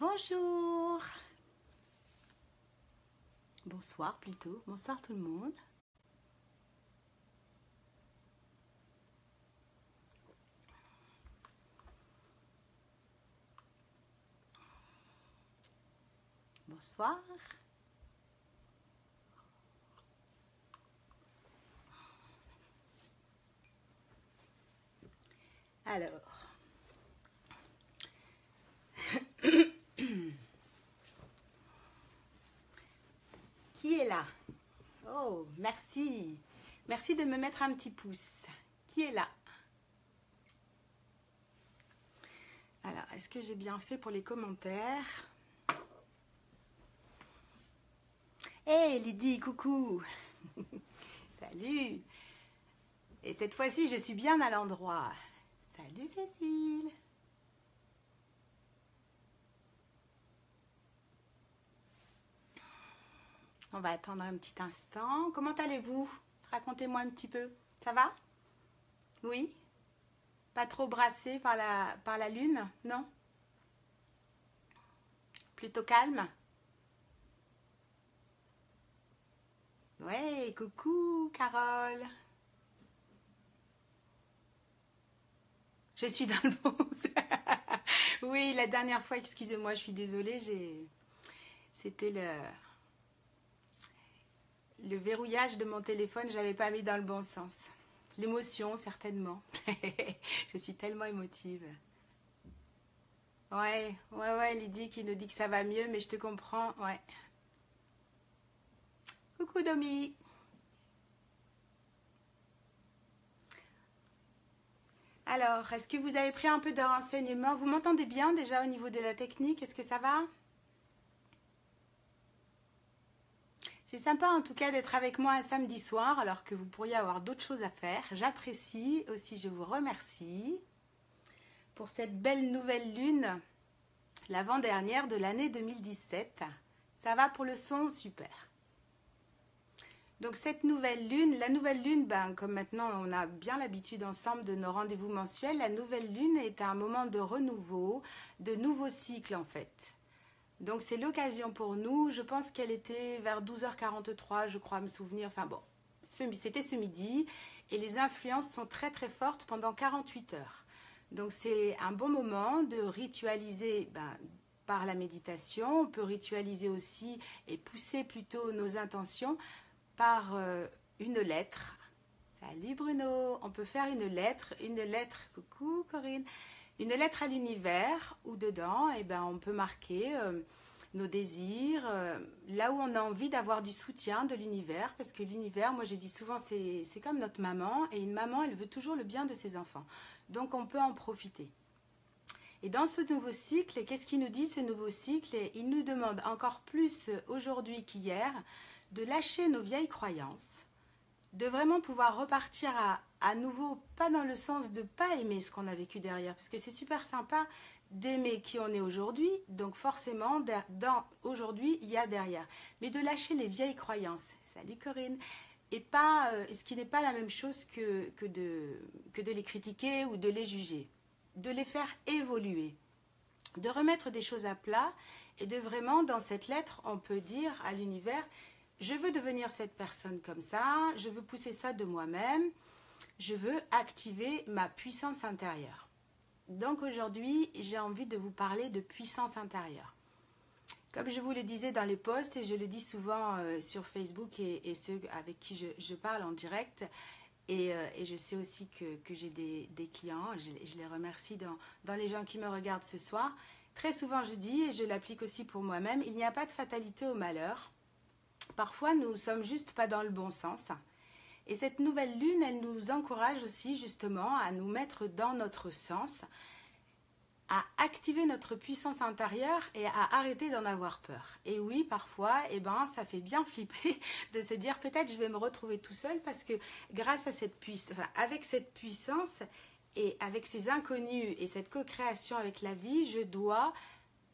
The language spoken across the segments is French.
Bonjour. Bonsoir plutôt. Bonsoir tout le monde. Bonsoir. Alors. Qui est là? Oh, merci. Merci de me mettre un petit pouce. Qui est là? Alors, est-ce que j'ai bien fait pour les commentaires? Hey Lydie, coucou. Salut. Et cette fois-ci, je suis bien à l'endroit. Salut Cécile. On va attendre un petit instant. Comment allez-vous? Racontez-moi un petit peu. Ça va? Oui? Pas trop brassé par la lune? Non? Plutôt calme? Ouais, coucou Carole. Je suis dans le bon. Oui, la dernière fois, excusez-moi, je suis désolée, c'était le verrouillage de mon téléphone, je l'avais pas mis dans le bon sens. L'émotion, certainement. Je suis tellement émotive. Ouais, Lydie qui nous dit que ça va mieux, mais je te comprends, ouais. Coucou Domi. Alors, est-ce que vous avez pris un peu de renseignements? Vous m'entendez bien déjà au niveau de la technique? Est-ce que ça va? C'est sympa en tout cas d'être avec moi un samedi soir alors que vous pourriez avoir d'autres choses à faire. J'apprécie aussi, je vous remercie pour cette belle nouvelle lune, l'avant-dernière de l'année 2017. Ça va pour le son? Super. Donc cette nouvelle lune, la nouvelle lune, comme maintenant on a bien l'habitude ensemble de nos rendez-vous mensuels, la nouvelle lune est un moment de renouveau, de nouveau cycle en fait. Donc c'est l'occasion pour nous, je pense qu'elle était vers 12h43, je crois me souvenir, enfin bon, c'était ce midi, et les influences sont très très fortes pendant 48 heures. Donc c'est un bon moment de ritualiser par la méditation, on peut ritualiser aussi et pousser plutôt nos intentions par une lettre. Salut Bruno, on peut faire une lettre, coucou Corinne, une lettre à l'univers où dedans on peut marquer nos désirs, là où on a envie d'avoir du soutien de l'univers, parce que l'univers, moi je dis souvent, c'est comme notre maman, et une maman elle veut toujours le bien de ses enfants, donc on peut en profiter. Et dans ce nouveau cycle, qu'est-ce qu'il nous dit ce nouveau cycle? Il nous demande encore plus aujourd'hui qu'hier de lâcher nos vieilles croyances, de vraiment pouvoir repartir à nouveau, pas dans le sens de pas aimer ce qu'on a vécu derrière, parce que c'est super sympa d'aimer qui on est aujourd'hui, donc forcément, dans aujourd'hui, il y a derrière. Mais de lâcher les vieilles croyances, salut Corinne, et pas, ce qui n'est pas la même chose que de les critiquer ou de les juger, de les faire évoluer, de remettre des choses à plat, et de vraiment, dans cette lettre, on peut dire à l'univers, je veux devenir cette personne comme ça, je veux pousser ça de moi-même, je veux activer ma puissance intérieure. Donc aujourd'hui, j'ai envie de vous parler de puissance intérieure. Comme je vous le disais dans les posts, et je le dis souvent sur Facebook et ceux avec qui je parle en direct, et je sais aussi que j'ai des clients, je les remercie dans les gens qui me regardent ce soir. Très souvent je dis, et je l'applique aussi pour moi-même, il n'y a pas de fatalité au malheur. Parfois, nous ne sommes juste pas dans le bon sens. Et cette nouvelle lune, elle nous encourage aussi justement à nous mettre dans notre sens, à activer notre puissance intérieure et à arrêter d'en avoir peur. Et oui, parfois, ça fait bien flipper de se dire peut-être je vais me retrouver tout seul parce que grâce à cette puissance, avec cette puissance et avec ces inconnus et cette co-création avec la vie, je dois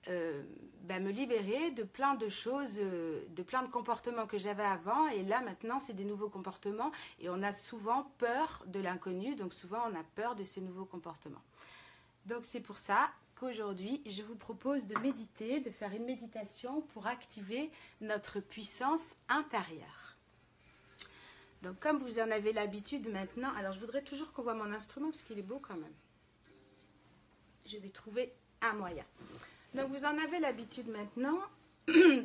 me libérer de plein de choses, de plein de comportements que j'avais avant, et là maintenant c'est des nouveaux comportements, et on a souvent peur de l'inconnu, donc souvent on a peur de ces nouveaux comportements. Donc c'est pour ça qu'aujourd'hui, je vous propose de méditer, de faire une méditation pour activer notre puissance intérieure. Donc comme vous en avez l'habitude maintenant, alors je voudrais toujours qu'on voit mon instrument parce qu'il est beau quand même. Je vais trouver un moyen. Donc vous en avez l'habitude maintenant,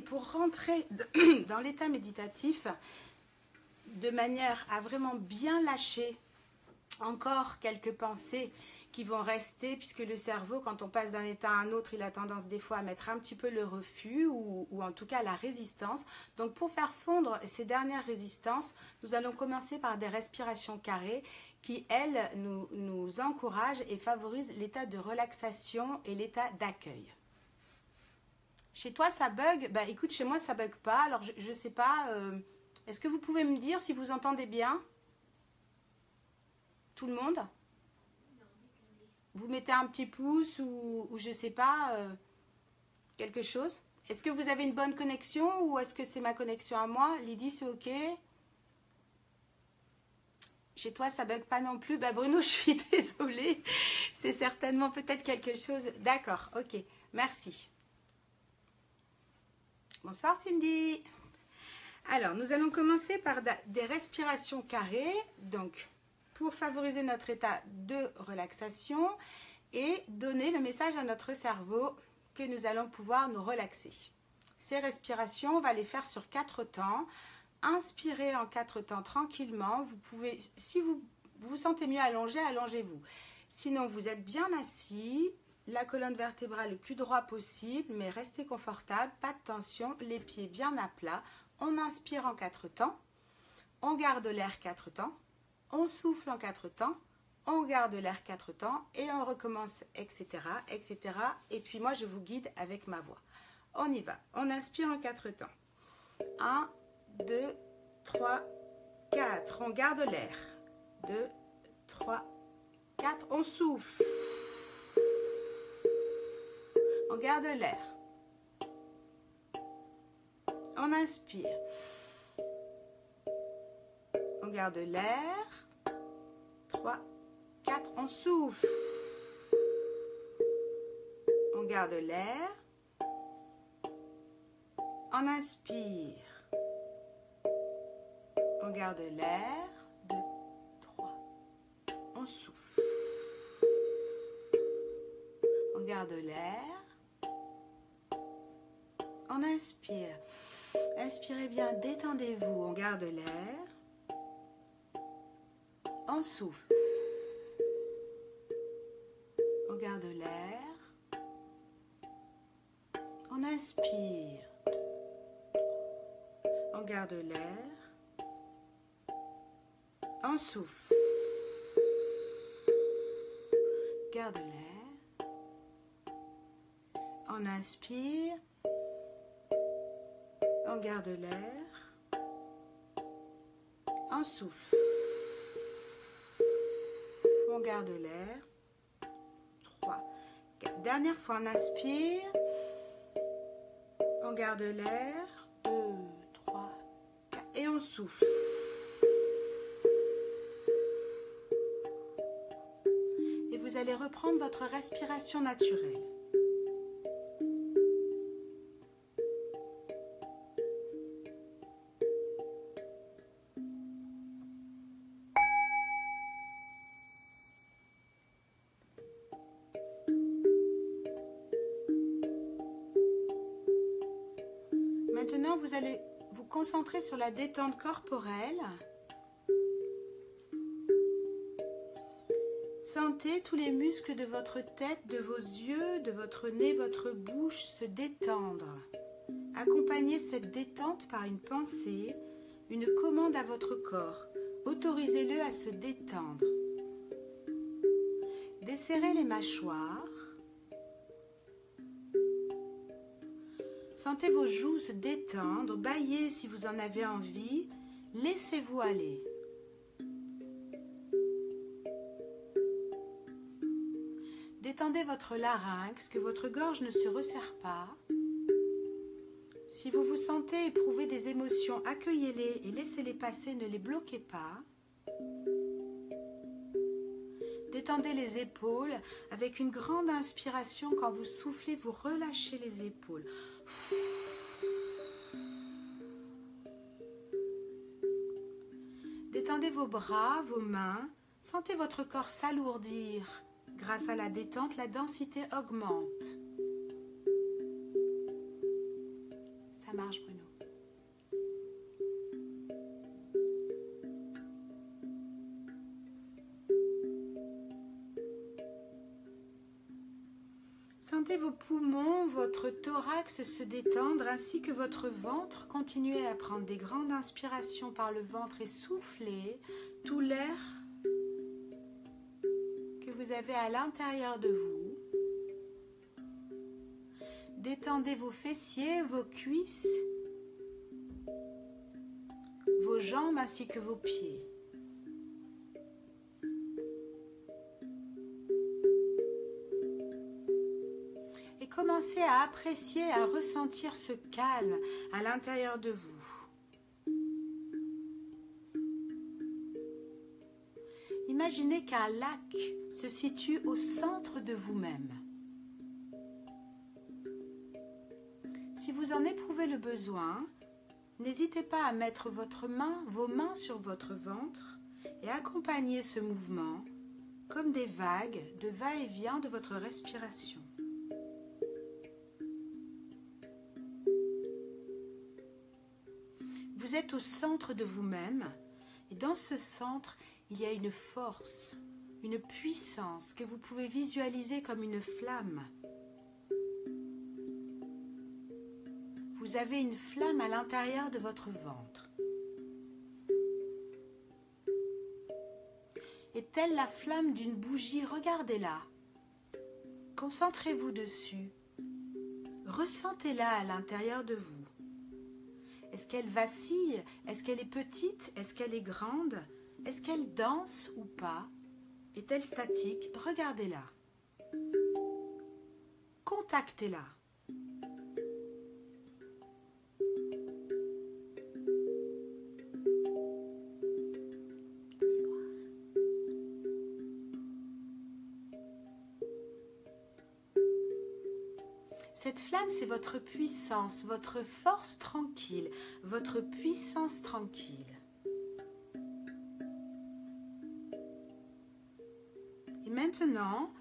pour rentrer dans l'état méditatif, de manière à vraiment bien lâcher encore quelques pensées qui vont rester, puisque le cerveau, quand on passe d'un état à un autre, il a tendance des fois à mettre un petit peu le refus ou en tout cas la résistance. Donc pour faire fondre ces dernières résistances, nous allons commencer par des respirations carrées qui, elles, nous encouragent et favorisent l'état de relaxation et l'état d'accueil. Chez toi, ça bug? Bah écoute, chez moi, ça bug pas. Alors, je ne sais pas. Est-ce que vous pouvez me dire si vous entendez bien? Tout le monde? Vous mettez un petit pouce ou je ne sais pas, quelque chose? Est-ce que vous avez une bonne connexion ou est-ce que c'est ma connexion à moi? Lydie, c'est OK? Chez toi, ça bug pas non plus? Bah Bruno, je suis désolée. C'est certainement peut-être quelque chose. D'accord, OK. Merci. Bonsoir Cindy. Alors, nous allons commencer par des respirations carrées. Donc, pour favoriser notre état de relaxation et donner le message à notre cerveau que nous allons pouvoir nous relaxer. Ces respirations, on va les faire sur 4 temps. Inspirez en 4 temps tranquillement. Vous pouvez, si vous vous sentez mieux allongé, allongez-vous. Sinon, vous êtes bien assis, la colonne vertébrale le plus droit possible, mais restez confortable, pas de tension, les pieds bien à plat. On inspire en 4 temps, on garde l'air 4 temps. On souffle en 4 temps, on garde l'air 4 temps et on recommence, etc., etc. Et puis moi, je vous guide avec ma voix. On y va. On inspire en 4 temps. 1, 2, 3, 4. On garde l'air. 2, 3, 4. On souffle. On garde l'air. On inspire. On garde l'air. 3, 4, on souffle. On garde l'air. On inspire. On garde l'air. 2, 3. On souffle. On garde l'air. On inspire. Inspirez bien, détendez-vous. On garde l'air. On souffle. On garde l'air. On inspire. On garde l'air. On souffle. Garde l'air. On inspire. On garde l'air. On souffle. On garde l'air. 3, 4. Dernière fois, on inspire. On garde l'air. 2, 3, 4. Et on souffle. Et vous allez reprendre votre respiration naturelle. Maintenant, vous allez vous concentrer sur la détente corporelle. Sentez tous les muscles de votre tête, de vos yeux, de votre nez, votre bouche se détendre. Accompagnez cette détente par une pensée, une commande à votre corps. Autorisez-le à se détendre. Desserrez les mâchoires. Sentez vos joues se détendre, bâillez si vous en avez envie, laissez-vous aller. Détendez votre larynx, que votre gorge ne se resserre pas. Si vous vous sentez éprouver des émotions, accueillez-les et laissez-les passer, ne les bloquez pas. Détendez les épaules avec une grande inspiration. Quand vous soufflez, vous relâchez les épaules. Détendez vos bras, vos mains. Sentez votre corps s'alourdir. Grâce à la détente, la densité augmente. Ça marche, Bruno. Sentez vos poumons, votre thorax se détendre ainsi que votre ventre. Continuez à prendre des grandes inspirations par le ventre et soufflez tout l'air que vous avez à l'intérieur de vous. Détendez vos fessiers, vos cuisses, vos jambes ainsi que vos pieds. Et commencez à apprécier, à ressentir ce calme à l'intérieur de vous. Imaginez qu'un lac se situe au centre de vous-même. Si vous en éprouvez le besoin, n'hésitez pas à mettre vos mains sur votre ventre et accompagner ce mouvement comme des vagues de va-et-vient de votre respiration. Vous êtes au centre de vous-même et dans ce centre, il y a une force, une puissance que vous pouvez visualiser comme une flamme. Vous avez une flamme à l'intérieur de votre ventre. Et telle la flamme d'une bougie, regardez-la. Concentrez-vous dessus. Ressentez-la à l'intérieur de vous. Est-ce qu'elle vacille? Est-ce qu'elle est petite? Est-ce qu'elle est grande? Est-ce qu'elle danse ou pas? Est-elle statique? Regardez-la. Contactez-la. Cette flamme, c'est votre puissance, votre force tranquille, votre puissance tranquille. Et maintenant,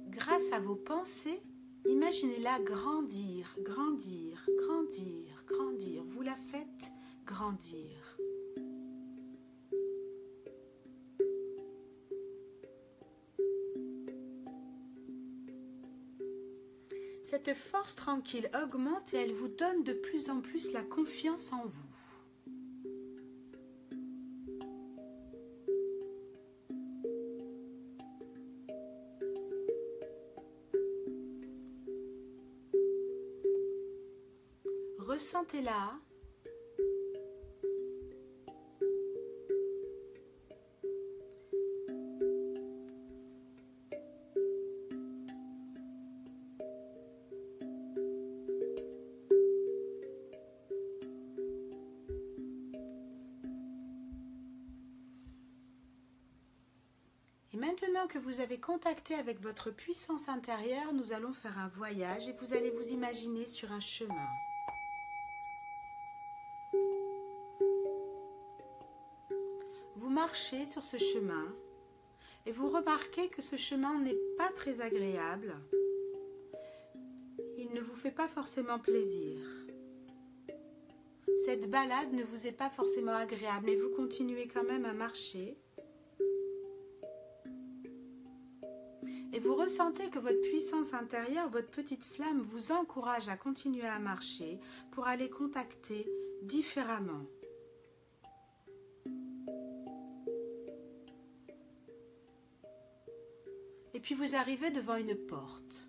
grâce à vos pensées, imaginez-la grandir, grandir, grandir, grandir. Vous la faites grandir. Cette force tranquille augmente et elle vous donne de plus en plus la confiance en vous. Ressentez-la. Et maintenant que vous avez contacté avec votre puissance intérieure, nous allons faire un voyage et vous allez vous imaginer sur un chemin. Vous marchez sur ce chemin et vous remarquez que ce chemin n'est pas très agréable. Il ne vous fait pas forcément plaisir. Cette balade ne vous est pas forcément agréable, mais vous continuez quand même à marcher. Et vous ressentez que votre puissance intérieure, votre petite flamme vous encourage à continuer à marcher pour aller contacter différemment. Et puis vous arrivez devant une porte.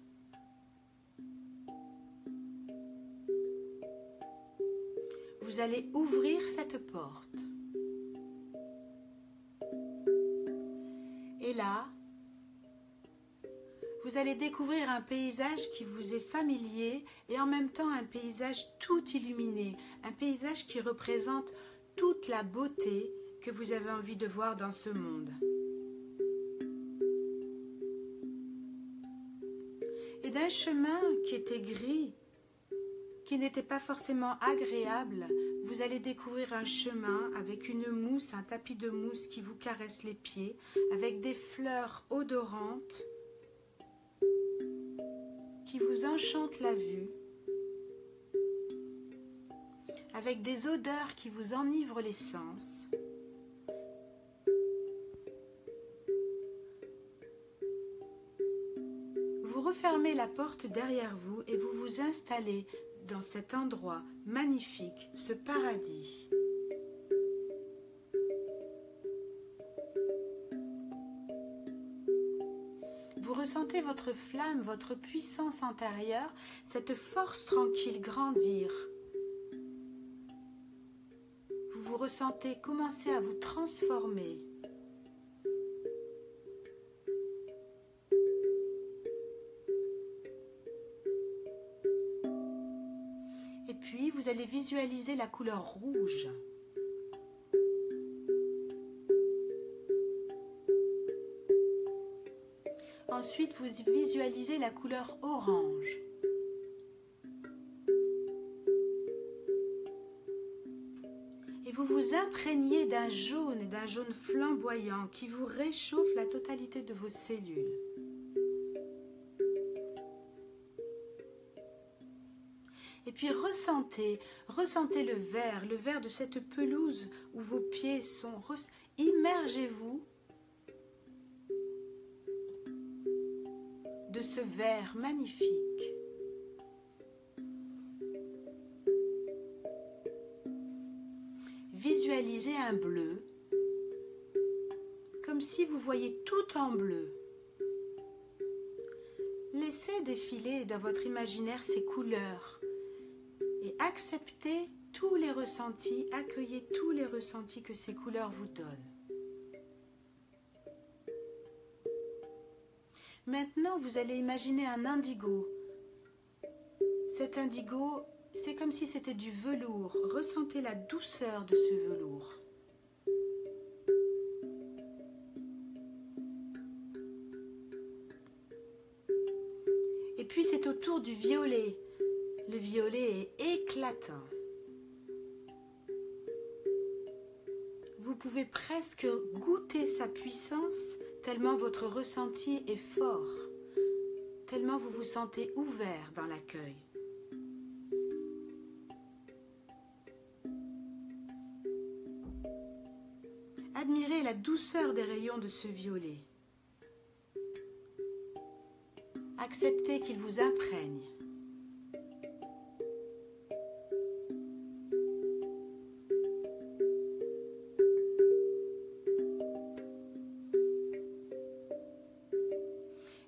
Vous allez ouvrir cette porte. Et là, vous allez découvrir un paysage qui vous est familier et en même temps un paysage tout illuminé, un paysage qui représente toute la beauté que vous avez envie de voir dans ce monde. Et d'un chemin qui était gris, qui n'était pas forcément agréable, vous allez découvrir un chemin avec une mousse, un tapis de mousse qui vous caresse les pieds, avec des fleurs odorantes qui vous enchantent la vue, avec des odeurs qui vous enivrent les sens. Vous refermez la porte derrière vous et vous vous installez dans cet endroit magnifique, ce paradis. Vous ressentez votre flamme, votre puissance intérieure, cette force tranquille grandir. Vous vous ressentez commencer à vous transformer. Et puis, vous allez visualiser la couleur rouge. Ensuite, vous visualisez la couleur orange. Et vous vous imprégnez d'un jaune flamboyant qui vous réchauffe la totalité de vos cellules. Et puis ressentez le vert de cette pelouse où vos pieds sont. Immergez-vous de ce vert magnifique. Visualisez un bleu, comme si vous voyiez tout en bleu. Laissez défiler dans votre imaginaire ces couleurs et acceptez tous les ressentis, accueillez tous les ressentis que ces couleurs vous donnent. Maintenant, vous allez imaginer un indigo. Cet indigo, c'est comme si c'était du velours. Ressentez la douceur de ce velours. Et puis c'est au tour du violet. Le violet est éclatant. Vous pouvez presque goûter sa puissance tellement votre ressenti est fort, tellement vous vous sentez ouvert dans l'accueil. Admirez la douceur des rayons de ce violet. Acceptez qu'il vous imprègne.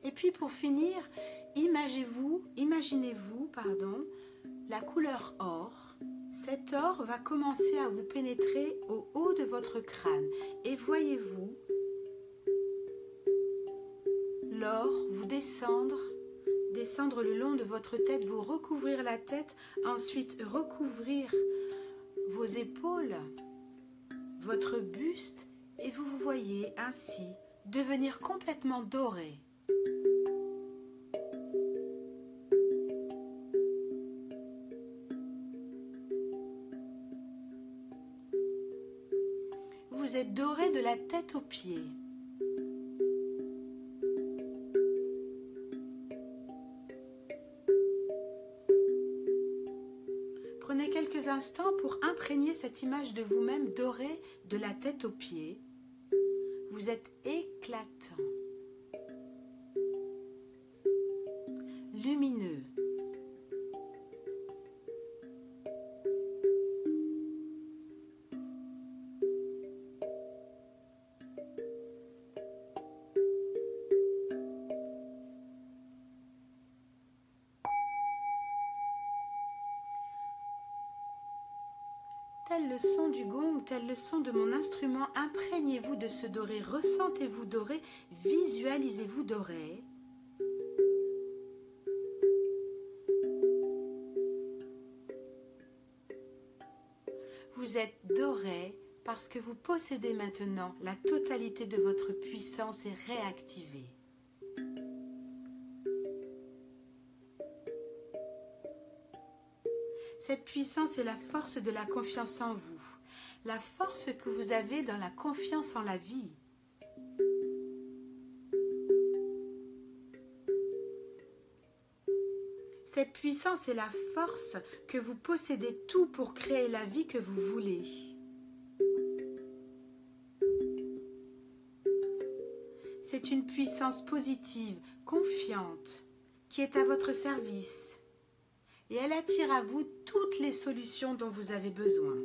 Et puis pour finir, imaginez-vous, la couleur or. Cet or va commencer à vous pénétrer au haut de votre crâne. Et voyez-vous l'or vous descendre le long de votre tête, vous recouvrir la tête, ensuite recouvrir vos épaules, votre buste, et vous vous voyez ainsi devenir complètement doré. Vous êtes doré de la tête aux pieds. Prenez quelques instants pour imprégner cette image de vous-même doré de la tête aux pieds. Vous êtes éclatant, lumineux. Tel le son du gong, tel le son de mon instrument, imprégnez-vous de ce doré, ressentez-vous doré, visualisez-vous doré. Vous êtes doré parce que vous possédez maintenant la totalité de votre puissance est réactivée. Cette puissance est la force de la confiance en vous, la force que vous avez dans la confiance en la vie. Cette puissance est la force que vous possédez tout pour créer la vie que vous voulez. C'est une puissance positive, confiante, qui est à votre service. Et elle attire à vous toutes les solutions dont vous avez besoin.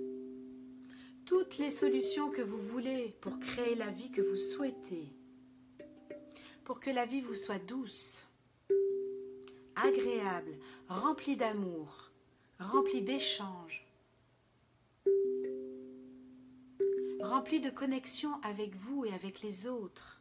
Toutes les solutions que vous voulez pour créer la vie que vous souhaitez. Pour que la vie vous soit douce, agréable, remplie d'amour, remplie d'échanges, remplie de connexion avec vous et avec les autres.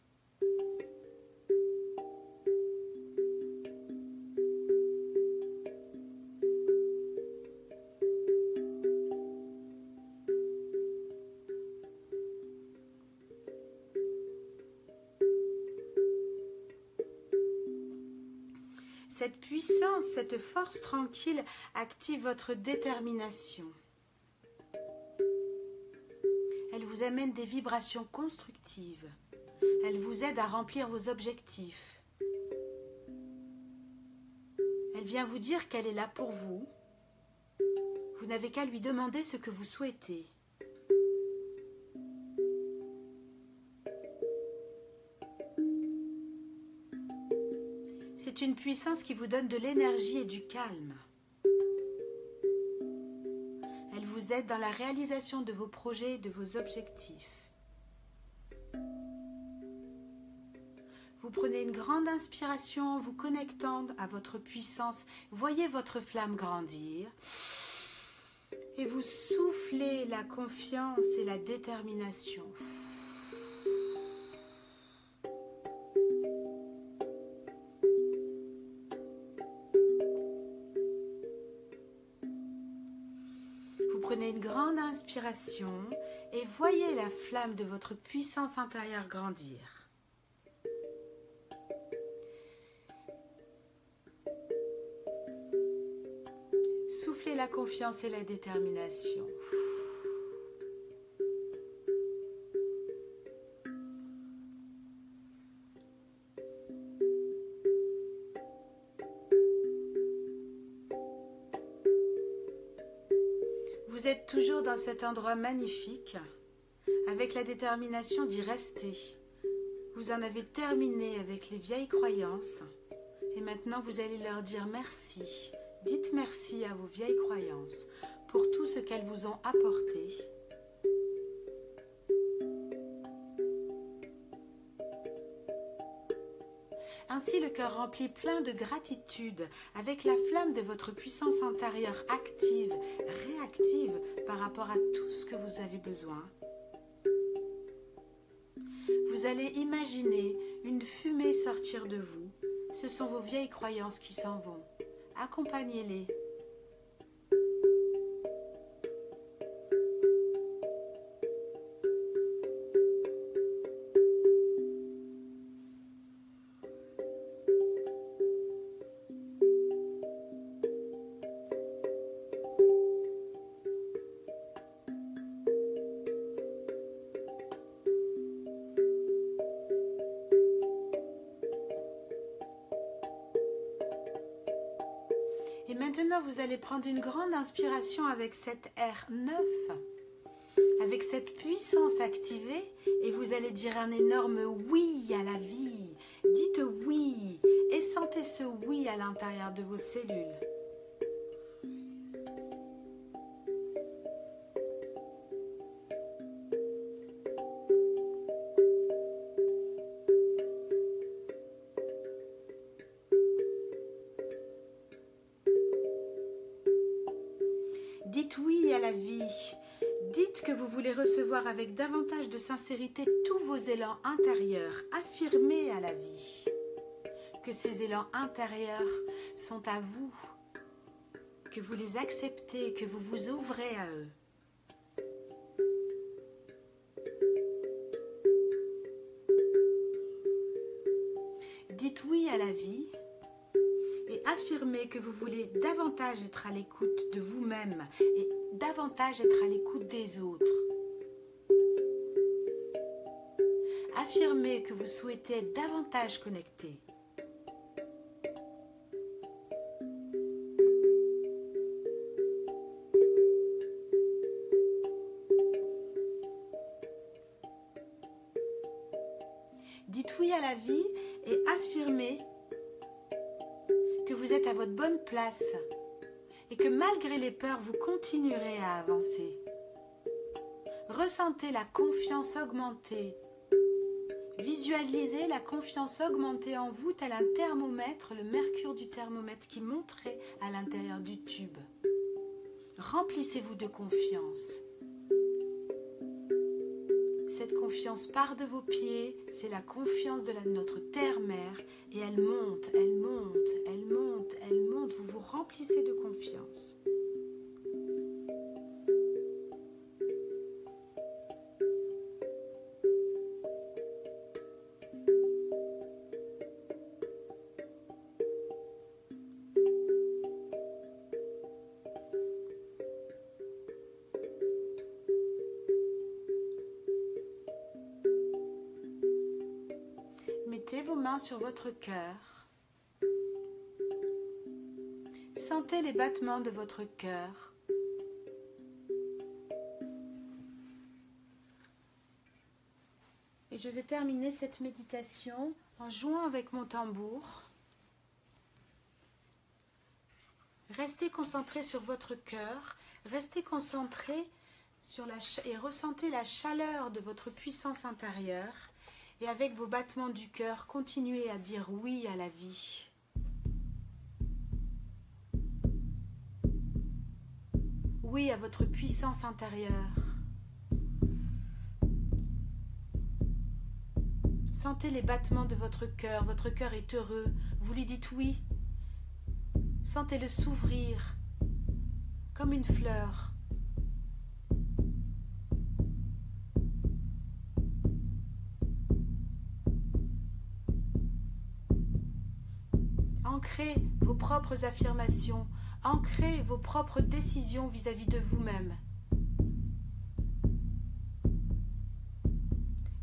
Cette puissance, cette force tranquille active votre détermination. Elle vous amène des vibrations constructives. Elle vous aide à remplir vos objectifs. Elle vient vous dire qu'elle est là pour vous. Vous n'avez qu'à lui demander ce que vous souhaitez. C'est une puissance qui vous donne de l'énergie et du calme. Elle vous aide dans la réalisation de vos projets et de vos objectifs. Vous prenez une grande inspiration en vous connectant à votre puissance. Voyez votre flamme grandir. Et vous soufflez la confiance et la détermination. Prenez une grande inspiration et voyez la flamme de votre puissance intérieure grandir. Soufflez la confiance et la détermination. Vous êtes toujours dans cet endroit magnifique, avec la détermination d'y rester. Vous en avez terminé avec les vieilles croyances, et maintenant vous allez leur dire merci. Dites merci à vos vieilles croyances pour tout ce qu'elles vous ont apporté. Ainsi, le cœur rempli plein de gratitude, avec la flamme de votre puissance intérieure active, réactive par rapport à tout ce que vous avez besoin. Vous allez imaginer une fumée sortir de vous. Ce sont vos vieilles croyances qui s'en vont. Accompagnez-les. Et maintenant, vous allez prendre une grande inspiration avec cet air neuf, avec cette puissance activée, et vous allez dire un énorme oui à la vie. Dites oui et sentez ce oui à l'intérieur de vos cellules. Dites oui à la vie. Dites que vous voulez recevoir avec davantage de sincérité tous vos élans intérieurs. Affirmez à la vie que ces élans intérieurs sont à vous, que vous les acceptez, que vous vous ouvrez à eux. Dites oui à la vie et Affirmez que vous voulez davantage être à l'écoute de vous-même et davantage être à l'écoute des autres. Affirmez que vous souhaitez être davantage connecté. Dites oui à la vie et affirmez que vous êtes à votre bonne place et que malgré les peurs, vous continuerez à avancer. Ressentez la confiance augmenter. Visualisez la confiance augmenter en vous tel un thermomètre, le mercure du thermomètre qui monterait à l'intérieur du tube. Remplissez-vous de confiance. Cette confiance part de vos pieds, c'est la confiance de notre terre-mère et elle monte, elle monte, elle monte, elle monte. Vous vous remplissez de confiance. Mettez vos mains sur votre cœur. Sentez les battements de votre cœur. Et je vais terminer cette méditation en jouant avec mon tambour. Restez concentré sur votre cœur. Restez concentré sur et ressentez la chaleur de votre puissance intérieure. Et avec vos battements du cœur, continuez à dire oui à la vie. Oui à votre puissance intérieure. Sentez les battements de votre cœur est heureux, vous lui dites oui. Sentez-le s'ouvrir comme une fleur. Ancrez vos propres affirmations, ancrez vos propres décisions vis-à-vis de vous-même.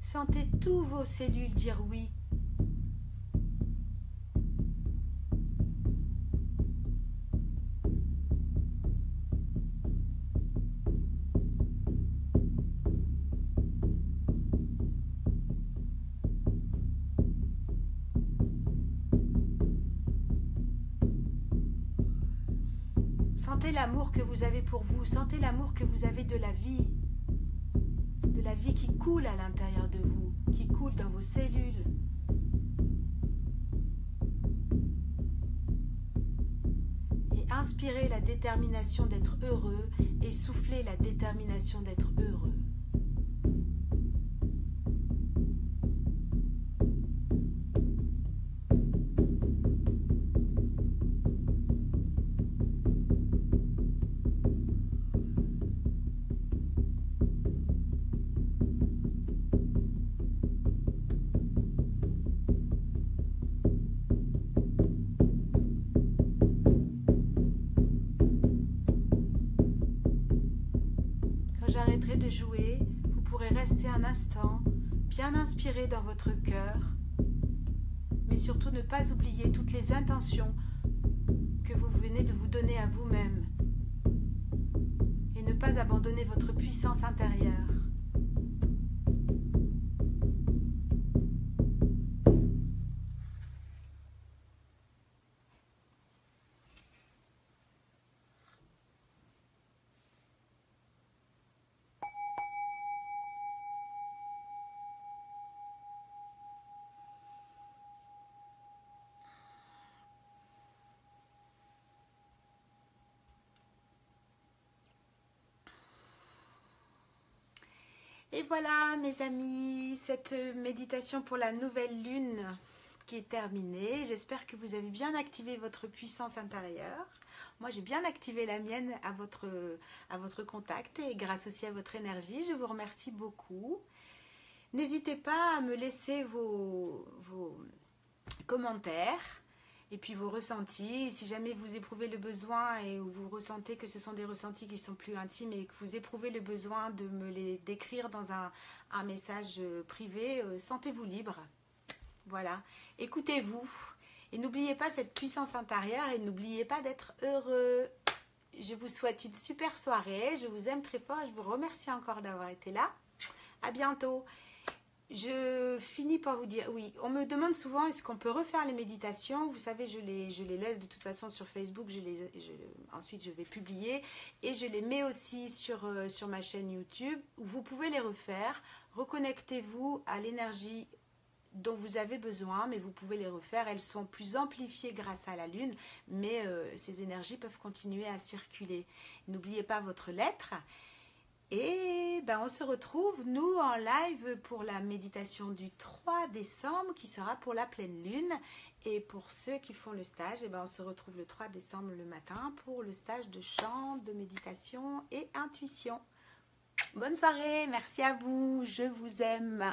Sentez tous vos cellules dire oui. Sentez l'amour que vous avez pour vous, sentez l'amour que vous avez de la vie qui coule à l'intérieur de vous, qui coule dans vos cellules. Et inspirez la détermination d'être heureux et soufflez la détermination d'être heureux. J'arrêterai de jouer, vous pourrez rester un instant, bien inspiré dans votre cœur, mais surtout ne pas oublier toutes les intentions que vous venez de vous donner à vous-même et ne pas abandonner votre puissance intérieure. Et voilà mes amis, cette méditation pour la nouvelle lune qui est terminée. J'espère que vous avez bien activé votre puissance intérieure. Moi j'ai bien activé la mienne à votre contact et grâce aussi à votre énergie. Je vous remercie beaucoup. N'hésitez pas à me laisser vos commentaires et puis vos ressentis. Si jamais vous éprouvez le besoin et vous ressentez que ce sont des ressentis qui sont plus intimes et que vous éprouvez le besoin de me les décrire dans un message privé, sentez-vous libre. Voilà, écoutez-vous et n'oubliez pas cette puissance intérieure et n'oubliez pas d'être heureux. Je vous souhaite une super soirée, je vous aime très fort et je vous remercie encore d'avoir été là. À bientôt. Je finis par vous dire, oui, on me demande souvent est-ce qu'on peut refaire les méditations. Vous savez, je les laisse de toute façon sur Facebook, ensuite je vais publier et je les mets aussi sur ma chaîne YouTube où vous pouvez les refaire. Reconnectez-vous à l'énergie dont vous avez besoin, mais vous pouvez les refaire. Elles sont plus amplifiées grâce à la lune, mais ces énergies peuvent continuer à circuler. N'oubliez pas votre lettre. Et ben on se retrouve, nous, en live pour la méditation du 3 décembre qui sera pour la pleine lune. Et pour ceux qui font le stage, et ben on se retrouve le 3 décembre le matin pour le stage de chant, de méditation et intuition. Bonne soirée, merci à vous, je vous aime.